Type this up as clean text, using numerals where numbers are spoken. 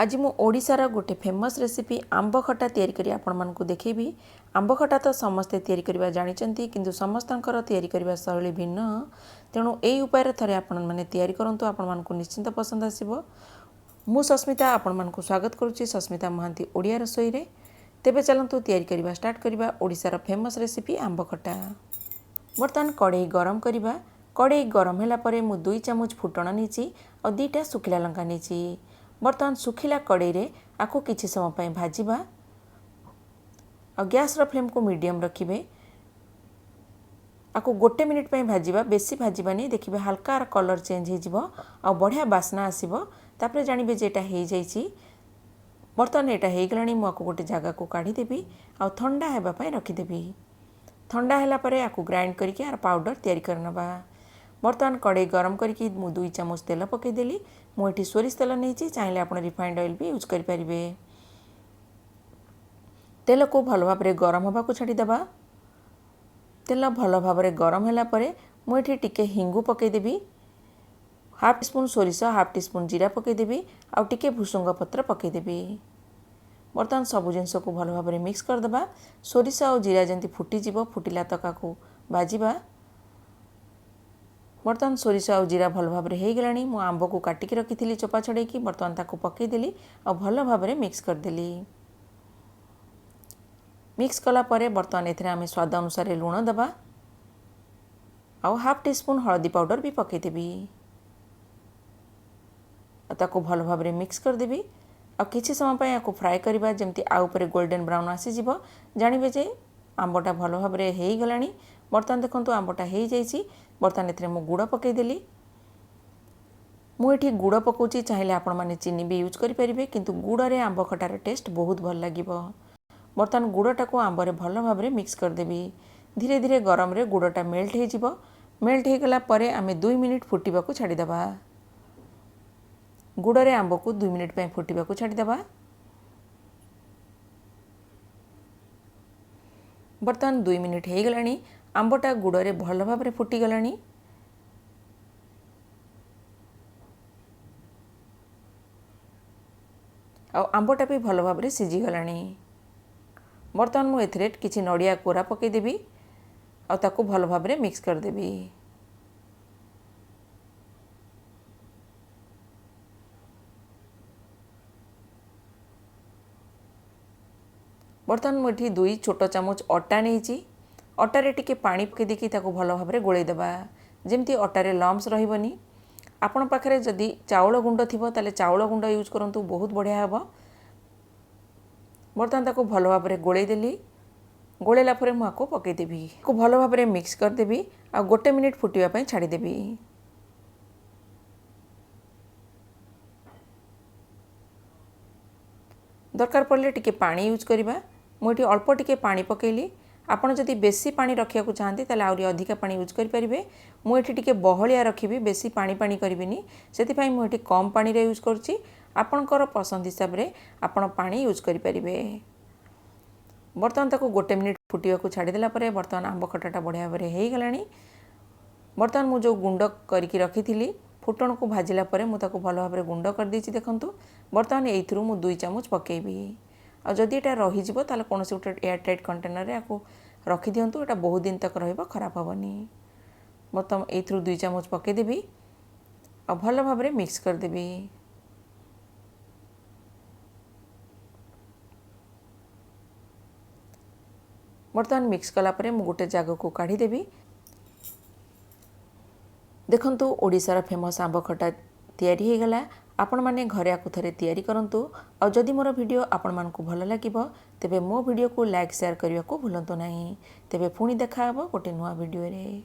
आज मु ओडिशार गोटे फेमस रेसिपी आंब खटा तैयारी करी आपण मानकु देखेबी। आंब खटा तो समस्ते तैयारी करबा जानिचंती किंतु समस्तंकर तैयारी करबा शैली भिन्न। तेणु एई उपाय थरे आपण माने तैयारी करंतु, आपण मानकु निश्चिंत पसंद आसीबो। मु सस्मिता आपण मानकु स्वागत करूची सस्मिता महांती ओडिया रसोई रे। तेबे चलंतु तैयारी करबा स्टार्ट करबा ओडिशार फेमस रेसिपी आंब खटा। बर्तमान कड़े गरम करबा। कड़े गरम होला परे मु 2 चम्मच फुटण नीची और 2टा सुखिला लंका नीची। बर्तमान सुखिला कड़े रे आको किछि समय पय भाजिबा और गैस रो फ्लेम को मीडियम रखिबे। आको 1 मिनिट पय भाजिबा, बेसी भाजिबानी। देखिबे हल्का कलर चेंज हे जिवो और बढ़िया बास्ना आसीबो। तापरे जानिबे जे एटा हे जाईची। बर्तमान एटा हे गलानी। मु आको गोटे जगह को काढी देबी और ठंडा हेबा पय रखि देबी। ठंडा होला परे आको ग्राइंड करके आर पाउडर तैयारी करनबा। बर्तमान कड़े गरम करके मु 2 चम्मच तेल पके देली। मु एठी सोरिष तेल नहींची, चाहिले आपण रिफाइंड ऑयल भी यूज करि परिबे। तेल को भल भाव रे गरम होबा को छाडी देबा। तेल भल भाव रे गरम होला परे मु एठी टिके हिंगु पके देबी। हाफ टीस्पून सोरिष, हाफ टीस्पून जीरा पके देबी और टिके भुसुंग पत्र पके देबी। बर्तमान सब जिनस को भल भाव रे मिक्स कर देबा। सोरिष और जीरा जंती फुटी जिवो, फुटिला तक को भाजिबा। बर्तमान सोरिष और जीरा भल भाव रे हे गलानी। मु आंब को काटिकी रखिथिली चोपा छड़ेकी, बर्तमान ताको पके देली और भल भाव रे मिक्स कर देली। मिक्स कला परे बर्तमान एथिरे आमे स्वाद अनुसार लूण दबा और हाफ टीस्पून हळदी पाउडर भी पके देबी। ताको भल भाव रे मिक्स कर देबी और किछि समय पय आको फ्राई करबा। जेमती आ ऊपर गोल्डन ब्राउन आसी जिवो, जानिबे जे आंबटा भल भाव रे हे गलानी। बर्तमान देखंतु आंबटा हे जाईची। बर्तमान एथिरे मु गुड़ पके देली। मु एठी गुड़ पकोची, चाहिले आपण माने चीनी भी यूज करि परिबे, किंतु गुड़ रे आंब खटार टेस्ट बहुत भल लागिबो। बर्तमान गुड़टा को आंब रे भल भाव रे मिक्स कर देबी। धीरे धीरे गरम रे गुड़टा मेल्ट हे जिवो। मेल्ट हे गला परे आमे 2 मिनिट फुटिबा को छाडी देबा। गुड़ रे आंब को 2 मिनिट पय फुटिबा को छाडी देबा। बर्तमान 2 मिनिट हे गलानी। आंबटा गुड़ रे भल भाव रे फुटी गलानी। और आंबटा भी भल भाव रे सिझी गलानी। बर्तमान मु एथिरे किछि नडिया कोरा पके देबी और ताको भल भाव रे मिक्स कर देबी। बर्तमान मुठी 2 छोट चम्मच अटा नहींची। अटारे टिके पानी पके देकी ताको भल भाव रे गोळेई देबा, जेमती अटारे लम्स रहिबनी। आपण पाखरे जदि चाउल गुंड थिबो ताले चाउल गुंड यूज करंतु, बहुत बढ़िया हबो। बर्तमान ताको भल भाव रे गोळेई देली। गोळेला परे मु आको पके देबी। को भल भाव रे मिक्स कर देबी और 1 मिनिट फुटिबा पय छाडी देबी। दरकार पड़ले टिके पानी यूज करबा। मुठी अल्प टिके पानी पकेली। आपण जदि बेसी पानी रखिया को चाहती ताले आउरी अधिका पानी यूज करि परिबे। मु एठी टिके बहलिया रखिबी, बेसी पानी पानी करबिनी। सेति पय मु एठी कम पानी रे यूज करची। आपणकर पसंद हिसाब रे आपण पानी यूज करि परिबे। बर्तमान ताको 1 मिनिट फुटिया को छाडी देला परे बर्तमान आंब खटाटा बढ़िया भाव रे हे गलानी। बर्तमान मु जो गुंड करिकी रखिथिली फुटण को भाजिला परे मु ताको भल भाव रे गुंड कर देछि। देखंतु बर्तमान एइथरु मु 2 चम्मच पकेबी। और जदि एटा रही जिवो ताले कोनोसी उटे एयर टाइट कंटेनर रे आको रखि दियंतु। एटा बहुत दिन तक रहइबो, खराब हबनी। बर्तमान एइथरु 2 चम्मच पके देबी और भल भाव रे मिक्स कर देबी। बर्तमान मिक्स कला परे मु गोटे जगह को काढी देबी। देखंतु ओडिशार फेमस आंब खटा तैयारी हे गला। आपण माने घरे आकु थरे तैयारी करंतु। और जदि मोर वीडियो आपण मानकु भल लागिबो तेबे मो वीडियो को लाइक शेयर करिया को भूलंतु नाही। तेबे पुणी देखा हबो गोटे नुवा वीडियो रे।